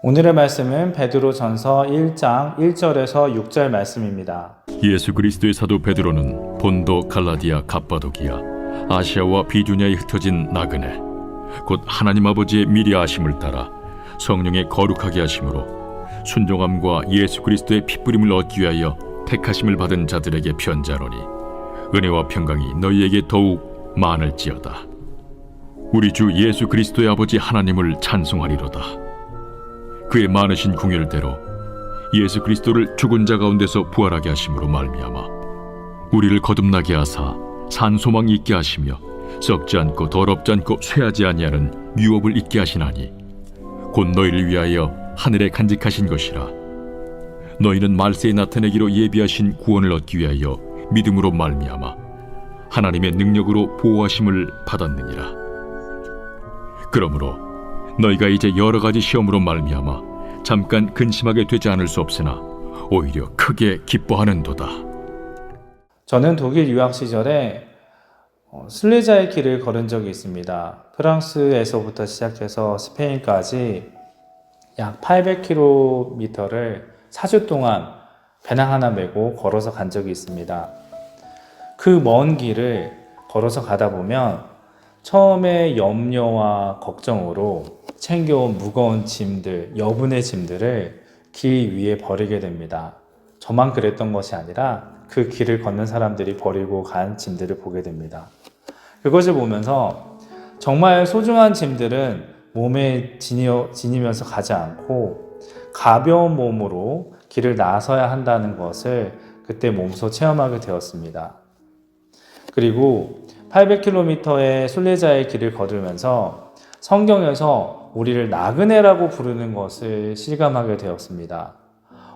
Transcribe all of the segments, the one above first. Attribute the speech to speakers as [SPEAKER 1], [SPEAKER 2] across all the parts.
[SPEAKER 1] 오늘의 말씀은 베드로전서 1장 1절에서 6절 말씀입니다.
[SPEAKER 2] 예수 그리스도의 사도 베드로는 본도, 갈라디아, 갑바도기아, 아시아와 비두냐에 흩어진 나그네, 곧 하나님 아버지의 미리 아심을 따라 성령의 거룩하게 하심으로 순종함과 예수 그리스도의 핏부림을 얻기 위하여 택하심을 받은 자들에게 편지하노니 은혜와 평강이 너희에게 더욱 많을지어다. 우리 주 예수 그리스도의 아버지 하나님을 찬송하리로다. 그의 많으신 궁율대로 예수 그리스도를 죽은 자 가운데서 부활하게 하심으로 말미암아 우리를 거듭나게 하사 산 소망 있게 하시며 썩지 않고 더럽지 않고 쇠하지 아니하는 유업을 있게 하시나니 곧 너희를 위하여 하늘에 간직하신 것이라. 너희는 말세에 나타내기로 예비하신 구원을 얻기 위하여 믿음으로 말미암아 하나님의 능력으로 보호하심을 받았느니라. 그러므로 너희가 이제 여러 가지 시험으로 말미암아 잠깐 근심하게 되지 않을 수 없으나 오히려 크게 기뻐하는도다.
[SPEAKER 1] 저는 독일 유학 시절에 순례자의 길을 걸은 적이 있습니다. 프랑스에서부터 시작해서 스페인까지 약 800km를 4주 동안 배낭 하나 메고 걸어서 간 적이 있습니다. 그 먼 길을 걸어서 가다 보면 처음에 염려와 걱정으로 챙겨온 무거운 짐들, 여분의 짐들을 길 위에 버리게 됩니다. 저만 그랬던 것이 아니라 그 길을 걷는 사람들이 버리고 간 짐들을 보게 됩니다. 그것을 보면서 정말 소중한 짐들은 몸에 지니면서 가지 않고 가벼운 몸으로 길을 나서야 한다는 것을 그때 몸소 체험하게 되었습니다. 그리고 800km의 순례자의 길을 걸으면서 성경에서 우리를 나그네라고 부르는 것을 실감하게 되었습니다.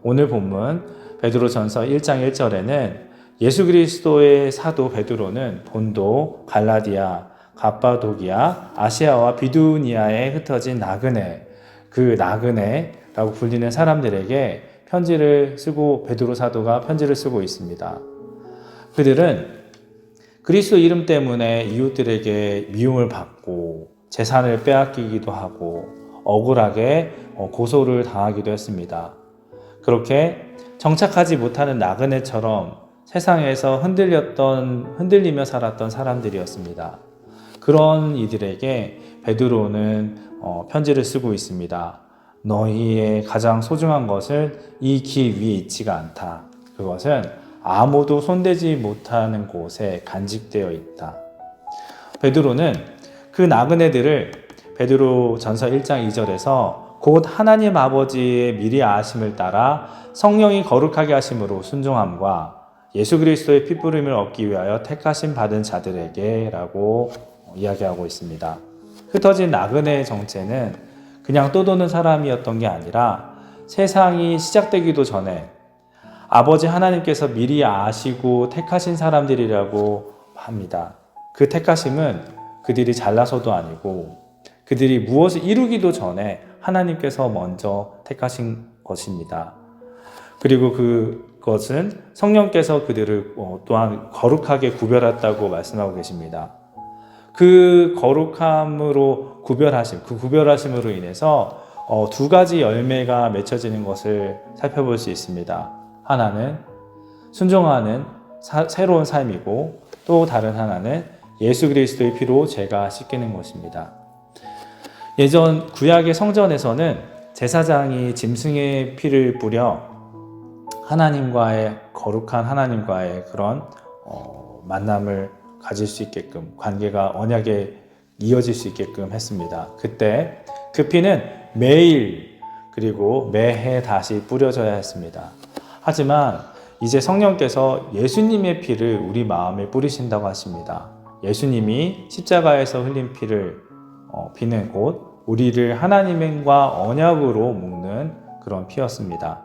[SPEAKER 1] 오늘 본문 베드로전서 1장 1절에는 예수 그리스도의 사도 베드로는 본도, 갈라디아, 갑바도기아, 아시아와 비두니아에 흩어진 나그네, 그 나그네라고 불리는 사람들에게 편지를 쓰고 베드로 사도가 편지를 쓰고 있습니다. 그들은 그리스도 이름 때문에 이웃들에게 미움을 받고 재산을 빼앗기기도 하고 억울하게 고소를 당하기도 했습니다. 그렇게 정착하지 못하는 나그네처럼 세상에서 흔들리며 살았던 사람들이었습니다. 그런 이들에게 베드로는 편지를 쓰고 있습니다. 너희의 가장 소중한 것은 이 길 위에 있지가 않다. 그것은 아무도 손대지 못하는 곳에 간직되어 있다. 베드로는 그 나그네들을 베드로전서 1장 2절에서 곧 하나님 아버지의 미리 아심을 따라 성령이 거룩하게 하심으로 순종함과 예수 그리스도의 핏부림을 얻기 위하여 택하심 받은 자들에게 라고 이야기하고 있습니다. 흩어진 나그네의 정체는 그냥 떠도는 사람이었던 게 아니라 세상이 시작되기도 전에 아버지 하나님께서 미리 아시고 택하신 사람들이라고 합니다. 그 택하심은 그들이 잘나서도 아니고 그들이 무엇을 이루기도 전에 하나님께서 먼저 택하신 것입니다. 그리고 그것은 성령께서 그들을 또한 거룩하게 구별했다고 말씀하고 계십니다. 그 거룩함으로 그 구별하심으로 인해서 두 가지 열매가 맺혀지는 것을 살펴볼 수 있습니다. 하나는 순종하는 새로운 삶이고 또 다른 하나는 예수 그리스도의 피로 죄가 씻기는 것입니다. 예전 구약의 성전에서는 제사장이 짐승의 피를 뿌려 거룩한 하나님과의 그런 만남을 가질 수 있게끔 관계가 언약에 이어질 수 있게끔 했습니다. 그때 그 피는 매일 그리고 매해 다시 뿌려져야 했습니다. 하지만 이제 성령께서 예수님의 피를 우리 마음에 뿌리신다고 하십니다. 예수님이 십자가에서 흘린 피는 곧 우리를 하나님과 언약으로 묶는 그런 피였습니다.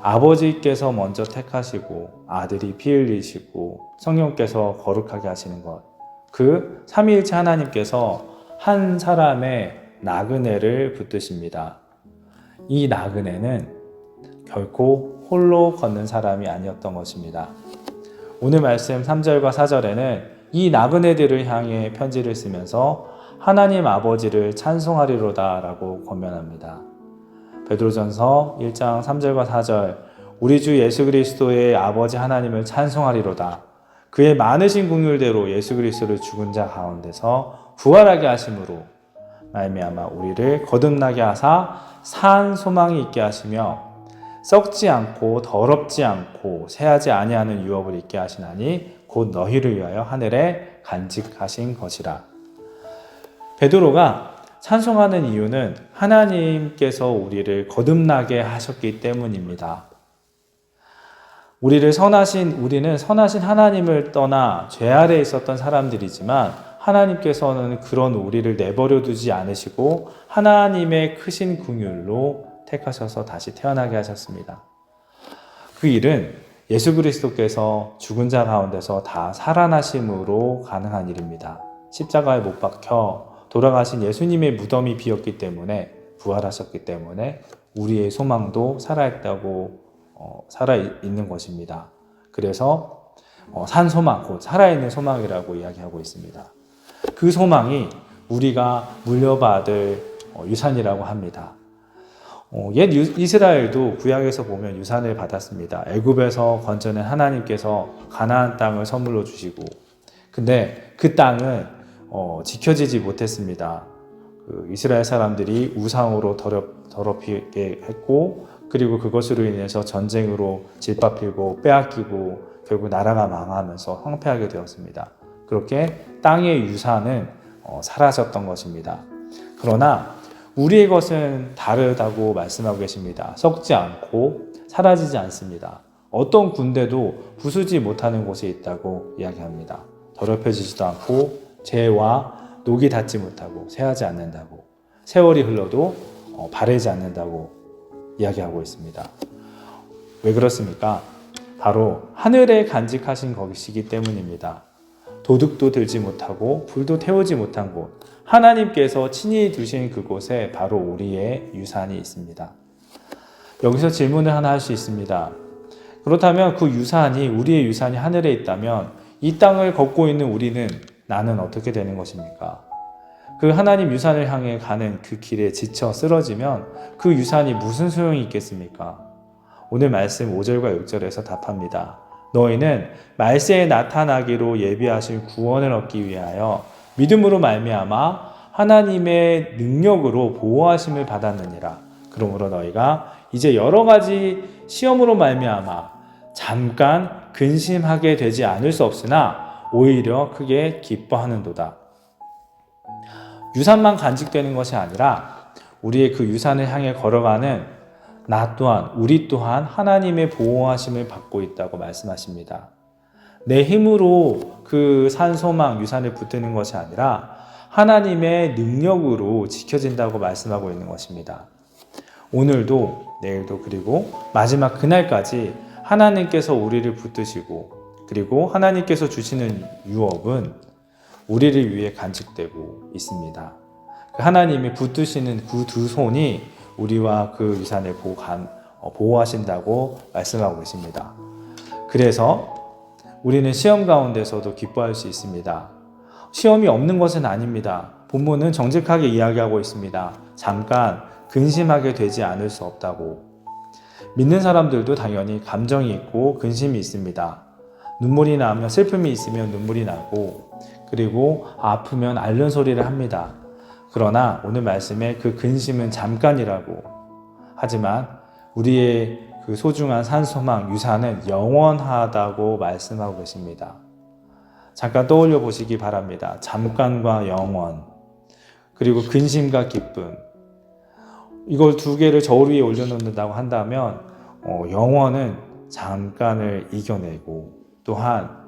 [SPEAKER 1] 아버지께서 먼저 택하시고 아들이 피 흘리시고 성령께서 거룩하게 하시는 것, 그 삼위일체 하나님께서 한 사람의 나그네를 붙드십니다. 이 나그네는 결코 홀로 걷는 사람이 아니었던 것입니다. 오늘 말씀 3절과 4절에는 이 나그네들을 향해 편지를 쓰면서 하나님 아버지를 찬송하리로다 라고 권면합니다. 베드로전서 1장 3절과 4절 우리 주 예수 그리스도의 아버지 하나님을 찬송하리로다. 그의 많으신 긍휼대로 예수 그리스도를 죽은 자 가운데서 부활하게 하심으로 말미암아 우리를 거듭나게 하사 산 소망이 있게 하시며 썩지 않고 더럽지 않고 새하지 아니하는 유업을 있게 하시나니 곧 너희를 위하여 하늘에 간직하신 것이라. 베드로가 찬송하는 이유는 하나님께서 우리를 거듭나게 하셨기 때문입니다. 우리는 선하신 하나님을 떠나 죄 아래에 있었던 사람들이지만 하나님께서는 그런 우리를 내버려 두지 않으시고 하나님의 크신 긍휼로 택하셔서 다시 태어나게 하셨습니다. 그 일은 예수 그리스도께서 죽은 자 가운데서 다 살아나심으로 가능한 일입니다. 십자가에 못 박혀 돌아가신 예수님의 무덤이 비었기 때문에 부활하셨기 때문에 우리의 소망도 살아있는 것입니다. 그래서 산 소망, 곧 살아있는 소망이라고 이야기하고 있습니다. 그 소망이 우리가 물려받을 유산이라고 합니다. 옛 이스라엘도 구약에서 보면 유산을 받았습니다. 애굽에서 건져낸 하나님께서 가나안 땅을 선물로 주시고, 근데 그 땅은 지켜지지 못했습니다. 이스라엘 사람들이 우상으로 더럽히게 했고, 그리고 그것으로 인해서 전쟁으로 짓밟히고 빼앗기고 결국 나라가 망하면서 황폐하게 되었습니다. 그렇게 땅의 유산은 사라졌던 것입니다. 그러나 우리의 것은 다르다고 말씀하고 계십니다. 썩지 않고 사라지지 않습니다. 어떤 군대도 부수지 못하는 곳에 있다고 이야기합니다. 더럽혀지지도 않고 재와 녹이 닿지 못하고 새하지 않는다고, 세월이 흘러도 바래지 않는다고 이야기하고 있습니다. 왜 그렇습니까? 바로 하늘에 간직하신 것이기 때문입니다. 도둑도 들지 못하고 불도 태우지 못한 곳, 하나님께서 친히 두신 그곳에 바로 우리의 유산이 있습니다. 여기서 질문을 하나 할 수 있습니다. 그렇다면 그 유산이, 우리의 유산이 하늘에 있다면 이 땅을 걷고 있는 우리는, 나는 어떻게 되는 것입니까? 그 하나님 유산을 향해 가는 그 길에 지쳐 쓰러지면 그 유산이 무슨 소용이 있겠습니까? 오늘 말씀 5절과 6절에서 답합니다. 너희는 말세에 나타나기로 예비하신 구원을 얻기 위하여 믿음으로 말미암아 하나님의 능력으로 보호하심을 받았느니라. 그러므로 너희가 이제 여러 가지 시험으로 말미암아 잠깐 근심하게 되지 않을 수 없으나 오히려 크게 기뻐하는도다. 유산만 간직되는 것이 아니라 우리의 그 유산을 향해 걸어가는 나 또한, 우리 또한 하나님의 보호하심을 받고 있다고 말씀하십니다. 내 힘으로 그 산소망 유산을 붙드는 것이 아니라 하나님의 능력으로 지켜진다고 말씀하고 있는 것입니다. 오늘도 내일도 그리고 마지막 그날까지 하나님께서 우리를 붙드시고, 그리고 하나님께서 주시는 유업은 우리를 위해 간직되고 있습니다. 하나님이 붙드시는 그 두 손이 우리와 그 유산을 보호하신다고 말씀하고 계십니다. 그래서 우리는 시험 가운데서도 기뻐할 수 있습니다. 시험이 없는 것은 아닙니다. 본문은 정직하게 이야기하고 있습니다. 잠깐 근심하게 되지 않을 수 없다고. 믿는 사람들도 당연히 감정이 있고 근심이 있습니다. 눈물이 나면, 슬픔이 있으면 눈물이 나고, 그리고 아프면 앓는 소리를 합니다. 그러나 오늘 말씀에 그 근심은 잠깐이라고. 하지만 우리의 그 소중한 산소망 유산은 영원하다고 말씀하고 계십니다. 잠깐 떠올려 보시기 바랍니다. 잠깐과 영원, 그리고 근심과 기쁨, 이걸 두 개를 저울 위에 올려놓는다고 한다면 영원은 잠깐을 이겨내고, 또한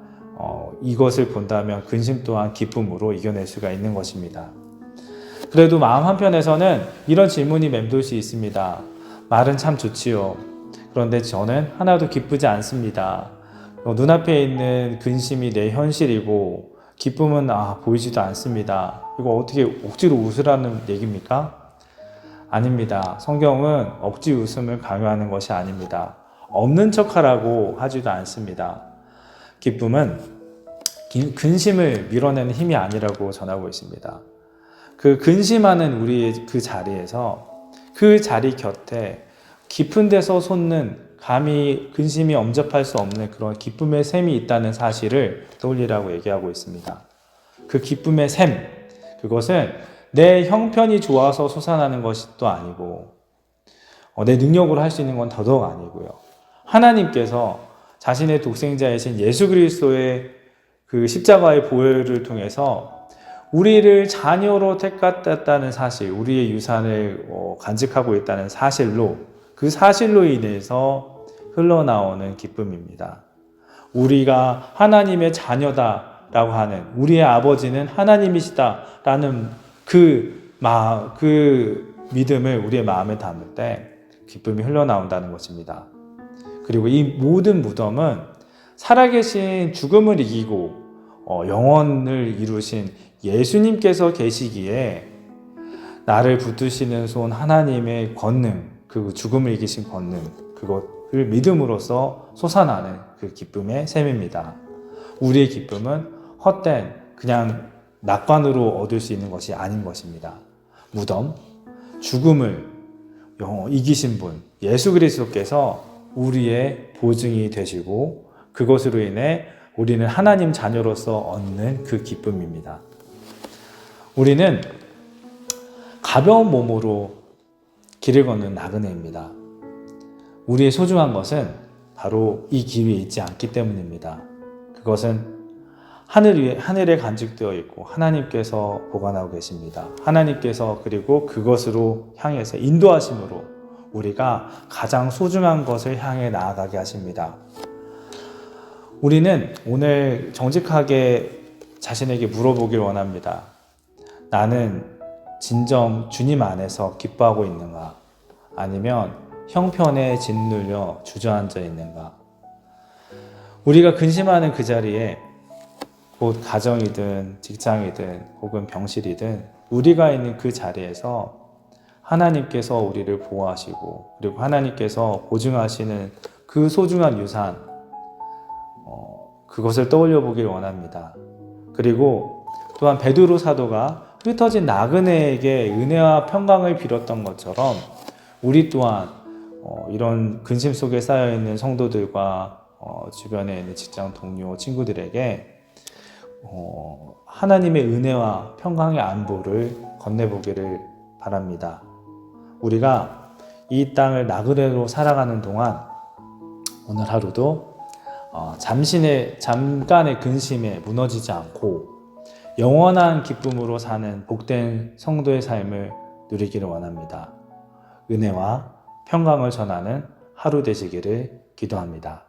[SPEAKER 1] 이것을 본다면 근심 또한 기쁨으로 이겨낼 수가 있는 것입니다. 그래도 마음 한편에서는 이런 질문이 맴돌 수 있습니다. 말은 참 좋지요. 그런데 저는 하나도 기쁘지 않습니다. 눈앞에 있는 근심이 내 현실이고 기쁨은 보이지도 않습니다. 이거 어떻게 억지로 웃으라는 얘기입니까? 아닙니다. 성경은 억지 웃음을 강요하는 것이 아닙니다. 없는 척하라고 하지도 않습니다. 기쁨은 근심을 밀어내는 힘이 아니라고 전하고 있습니다. 그 근심하는 우리의 그 자리에서 그 자리 곁에 깊은 데서 솟는 감히 근심이 엄접할 수 없는 그런 기쁨의 샘이 있다는 사실을 떠올리라고 얘기하고 있습니다. 그 기쁨의 샘, 그것은 내 형편이 좋아서 솟아나는 것이 또 아니고 내 능력으로 할 수 있는 건 더더욱 아니고요. 하나님께서 자신의 독생자이신 예수 그리스도의 그 십자가의 보혈을 통해서 우리를 자녀로 택했다는 사실, 우리의 유산을 간직하고 있다는 사실로, 그 사실로 인해서 흘러나오는 기쁨입니다. 우리가 하나님의 자녀다라고 하는, 우리의 아버지는 하나님이시다라는 그 믿음을 우리의 마음에 담을 때 기쁨이 흘러나온다는 것입니다. 그리고 이 모든 무덤은 살아계신 죽음을 이기고 영원을 이루신 예수님께서 계시기에 나를 붙드시는 손 하나님의 권능, 그 죽음을 이기신 권능, 그것을 믿음으로써 솟아나는 그 기쁨의 셈입니다. 우리의 기쁨은 헛된 그냥 낙관으로 얻을 수 있는 것이 아닌 것입니다. 무덤, 죽음을 이기신 분, 예수 그리스도께서 우리의 보증이 되시고 그것으로 인해 우리는 하나님 자녀로서 얻는 그 기쁨입니다. 우리는 가벼운 몸으로 길을 걷는 나그네입니다. 우리의 소중한 것은 바로 이 길 위에 있지 않기 때문입니다. 그것은 하늘에 간직되어 있고 하나님께서 보관하고 계십니다. 하나님께서 그리고 그것으로 향해서 인도하심으로 우리가 가장 소중한 것을 향해 나아가게 하십니다. 우리는 오늘 정직하게 자신에게 물어보길 원합니다. 나는 진정 주님 안에서 기뻐하고 있는가? 아니면 형편에 짓눌려 주저앉아 있는가? 우리가 근심하는 그 자리에 곧 가정이든 직장이든 혹은 병실이든 우리가 있는 그 자리에서 하나님께서 우리를 보호하시고 그리고 하나님께서 보증하시는 그 소중한 유산, 그것을 떠올려 보길 원합니다. 그리고 또한 베드로 사도가 흩어진 나그네에게 은혜와 평강을 빌었던 것처럼 우리 또한 이런 근심 속에 쌓여있는 성도들과 주변에 있는 직장 동료, 친구들에게 하나님의 은혜와 평강의 안보를 건네보기를 바랍니다. 우리가 이 땅을 나그네로 살아가는 동안 오늘 하루도 잠깐의 근심에 무너지지 않고 영원한 기쁨으로 사는 복된 성도의 삶을 누리기를 원합니다. 은혜와 평강을 전하는 하루 되시기를 기도합니다.